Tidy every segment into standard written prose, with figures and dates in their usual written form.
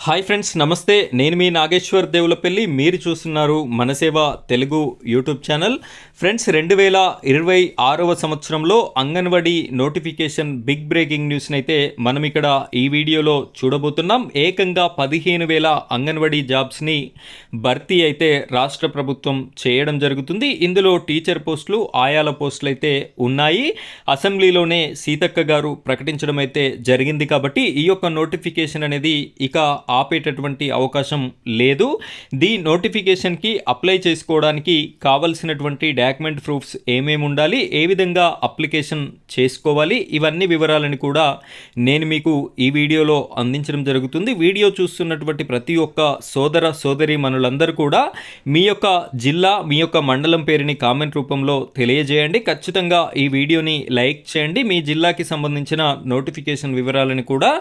Hi friends, నమస్తే. నేను మీ నాగేశ్వర్ దేవులపల్లి. మీరు చూస్తున్నారు మనసేవ తెలుగు యూట్యూబ్ ఛానల్. ఫ్రెండ్స్, 2026వ సంవత్సరంలో అంగన్వాడీ నోటిఫికేషన్ బిగ్ బ్రేకింగ్ న్యూస్ని అయితే మనం ఇక్కడ ఈ వీడియోలో చూడబోతున్నాం. ఏకంగా 15,000 అంగన్వాడీ జాబ్స్ని భర్తీ అయితే రాష్ట్ర ప్రభుత్వం చేయడం జరుగుతుంది. ఇందులో టీచర్ పోస్టులు, ఆయాల పోస్టులు అయితే ఉన్నాయి. అసెంబ్లీలోనే సీతక్క గారు ప్రకటించడం అయితే జరిగింది. కాబట్టి ఈ యొక్క నోటిఫికేషన్ అనేది ఇక ఆపేటటువంటి అవకాశం లేదు. ది నోటిఫికేషన్కి అప్లై చేసుకోవడానికి కావలసినటువంటి డాక్యుమెంట్ ప్రూఫ్స్ ఏమేమి ఉండాలి, ఏ విధంగా అప్లికేషన్ చేసుకోవాలి, ఇవన్నీ వివరాలను కూడా నేను మీకు ఈ వీడియోలో అందించడం జరుగుతుంది. వీడియో చూస్తున్నటువంటి ప్రతి ఒక్క సోదరి మనులందరూ కూడా మీ యొక్క జిల్లా, మీ యొక్క మండలం పేరుని కామెంట్ రూపంలో తెలియజేయండి. ఖచ్చితంగా ఈ వీడియోని లైక్ చేయండి. మీ జిల్లాకి సంబంధించిన నోటిఫికేషన్ వివరాలను కూడా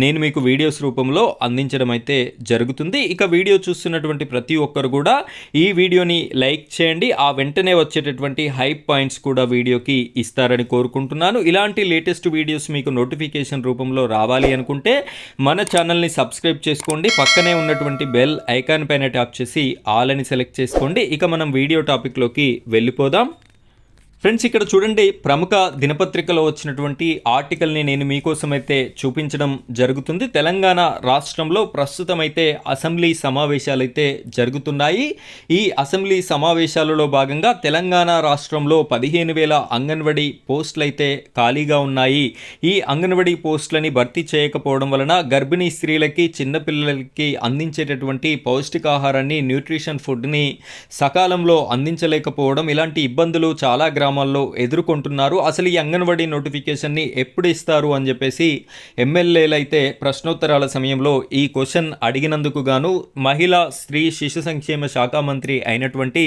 నేను మీకు వీడియోస్ రూపంలో అందించడం అయితే జరుగుతుంది. ఇక వీడియో చూస్తున్నటువంటి ప్రతి ఒక్కరు కూడా ఈ వీడియోని లైక్ చేయండి. ఆ వెంటనే వచ్చేటటువంటి హైప్ పాయింట్స్ కూడా వీడియోకి ఇస్తారని కోరుకుంటున్నాను. ఇలాంటి లేటెస్ట్ వీడియోస్ మీకు నోటిఫికేషన్ రూపంలో రావాలి అనుకుంటే మన ఛానల్ని సబ్స్క్రైబ్ చేసుకోండి. పక్కనే ఉన్నటువంటి బెల్ ఐకాన్ పైన ట్యాప్ చేసి ఆల్ అని సెలెక్ట్ చేసుకోండి. ఇక మనం వీడియో టాపిక్లోకి వెళ్ళిపోదాం. ఫ్రెండ్స్, ఇక్కడ చూడండి, ప్రముఖ దినపత్రికలో వచ్చినటువంటి ఆర్టికల్ని నేను మీకోసం అయితే చూపించడం జరుగుతుంది. తెలంగాణ రాష్ట్రంలో ప్రస్తుతం అయితే అసెంబ్లీ సమావేశాలు అయితే జరుగుతున్నాయి. ఈ అసెంబ్లీ సమావేశాలలో భాగంగా తెలంగాణ రాష్ట్రంలో 15,000 అంగన్వాడీ పోస్టులు అయితే ఖాళీగా ఉన్నాయి. ఈ అంగన్వాడీ పోస్టులని భర్తీ చేయకపోవడం వలన గర్భిణీ స్త్రీలకి, చిన్నపిల్లలకి అందించేటటువంటి పౌష్టికాహారాన్ని, న్యూట్రిషన్ ఫుడ్ని సకాలంలో అందించలేకపోవడం, ఇలాంటి ఇబ్బందులు చాలా గ్రామాల్లో ఎదుర్కొంటున్నారు. అసలు ఈ అంగన్వాడీ నోటిఫికేషన్ని ఎప్పుడు ఇస్తారు అని చెప్పేసి ఎమ్మెల్యేలు అయితే ప్రశ్నోత్తరాల సమయంలో ఈ క్వశ్చన్ అడిగినందుకు గాను మహిళా, స్త్రీ, శిశు సంక్షేమ శాఖ మంత్రి అయినటువంటి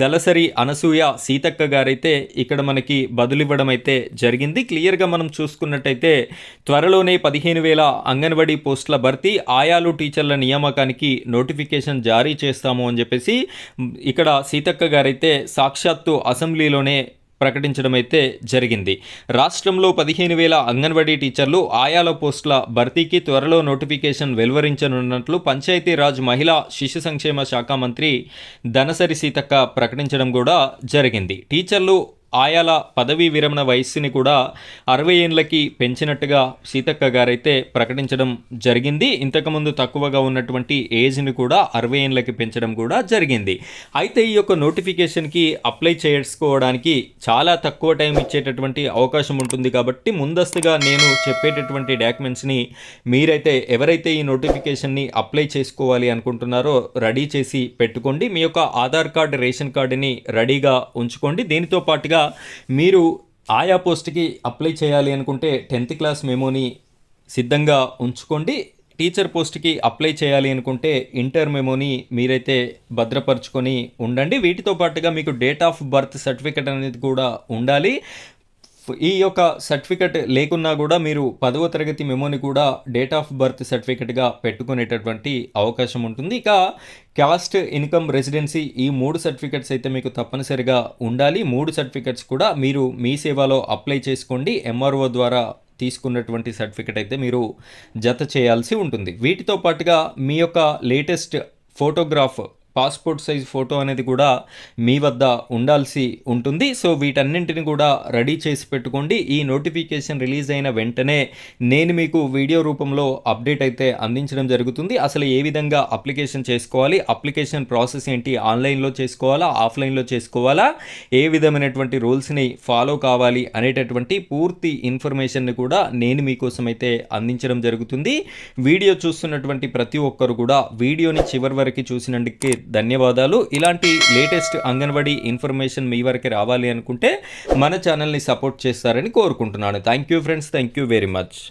దళసరి అనసూయ సీతక్క గారైతే ఇక్కడ మనకి బదులివ్వడం అయితే జరిగింది. క్లియర్గా మనం చూసుకున్నట్టయితే త్వరలోనే 15,000 అంగన్వాడీ పోస్టుల భర్తీ, ఆయాలు, టీచర్ల నియామకానికి నోటిఫికేషన్ జారీ చేస్తాము అని చెప్పేసి ఇక్కడ సీతక్క గారైతే సాక్షాత్తు అసెంబ్లీలోనే ప్రకటించడం అయితే జరిగింది. రాష్ట్రంలో 15,000 అంగన్వాడీ టీచర్లు, ఆయాల పోస్టుల భర్తీకి త్వరలో నోటిఫికేషన్ వెలువరించనున్నట్లు పంచాయతీరాజ్, మహిళా, శిశు సంక్షేమ శాఖ మంత్రి దనసరి సీతక్క ప్రకటించడం కూడా జరిగింది. టీచర్లు, ఆయాల పదవీ విరమణ వయస్సుని కూడా 60 ఏళ్ళకి పెంచినట్టుగా సీతక్క గారైతే ప్రకటించడం జరిగింది. ఇంతకుముందు తక్కువగా ఉన్నటువంటి ఏజ్ని కూడా 60 ఏళ్ళకి పెంచడం కూడా జరిగింది. అయితే ఈ యొక్క నోటిఫికేషన్కి అప్లై చేసుకోవడానికి చాలా తక్కువ టైం ఇచ్చేటటువంటి అవకాశం ఉంటుంది. కాబట్టి ముందస్తుగా నేను చెప్పేటటువంటి డాక్యుమెంట్స్ని మీరైతే ఎవరైతే ఈ నోటిఫికేషన్ని అప్లై చేసుకోవాలి అనుకుంటున్నారో రెడీ చేసి పెట్టుకోండి. మీ యొక్క ఆధార్ కార్డు, రేషన్ కార్డుని రెడీగా ఉంచుకోండి. దీనితో పాటుగా మీరు ఆయా పోస్ట్కి అప్లై చేయాలి అనుకుంటే 10th క్లాస్ మెమోని సిద్ధంగా ఉంచుకోండి. టీచర్ పోస్ట్కి అప్లై చేయాలి అనుకుంటే ఇంటర్ మెమోని మీరైతే భద్రపరుచుకొని ఉండండి. వీటితో పాటుగా మీకు డేట్ ఆఫ్ బర్త్ సర్టిఫికెట్ అనేది కూడా ఉండాలి. ఈ యొక్క సర్టిఫికెట్ లేకున్నా కూడా మీరు 10వ తరగతి మెమోని కూడా డేట్ ఆఫ్ బర్త్ సర్టిఫికెట్గా పెట్టుకునేటటువంటి అవకాశం ఉంటుంది. ఇక క్యాస్ట్, ఇన్కమ్, రెసిడెన్సీ, ఈ 3 సర్టిఫికెట్స్ అయితే మీకు తప్పనిసరిగా ఉండాలి. 3 సర్టిఫికెట్స్ కూడా మీరు మీ సేవలో అప్లై చేసుకోండి. ఎంఆర్ఓ ద్వారా తీసుకున్నటువంటి సర్టిఫికెట్ అయితే మీరు జత చేయాల్సి ఉంటుంది. వీటితో పాటుగా మీ యొక్క latest photograph, passport size photo అనేది కూడా మీ వద్ద ఉండాల్సి ఉంటుంది. సో వీటన్నింటిని కూడా రెడీ చేసి పెట్టుకోండి. ఈ నోటిఫికేషన్ రిలీజ్ అయిన వెంటనే నేను మీకు వీడియో రూపంలో అప్డేట్ అయితే అందించడం జరుగుతుంది. అసలు ఏ విధంగా అప్లికేషన్ చేసుకోవాలి, అప్లికేషన్ ప్రాసెస్ ఏంటి, ఆన్లైన్లో చేసుకోవాలా, ఆఫ్లైన్లో చేసుకోవాలా, ఏ విధమైనటువంటి రూల్స్ని ఫాలో కావాలి అనేటటువంటి పూర్తి ఇన్ఫర్మేషన్ని కూడా నేను మీకోసం అయితే అందించడం జరుగుతుంది. వీడియో చూస్తున్నటువంటి ప్రతి ఒక్కరు కూడా వీడియోని చివరి వరకు చూసినందుకే ధన్యవాదాలు. ఇలాంటి లేటెస్ట్ అంగన్వాడీ ఇన్ఫర్మేషన్ మీ వరకు రావాలి అనుకుంటే మన ఛానల్ని సపోర్ట్ చేస్తారని కోరుకుంటున్నాను. Thank you friends, thank you very much.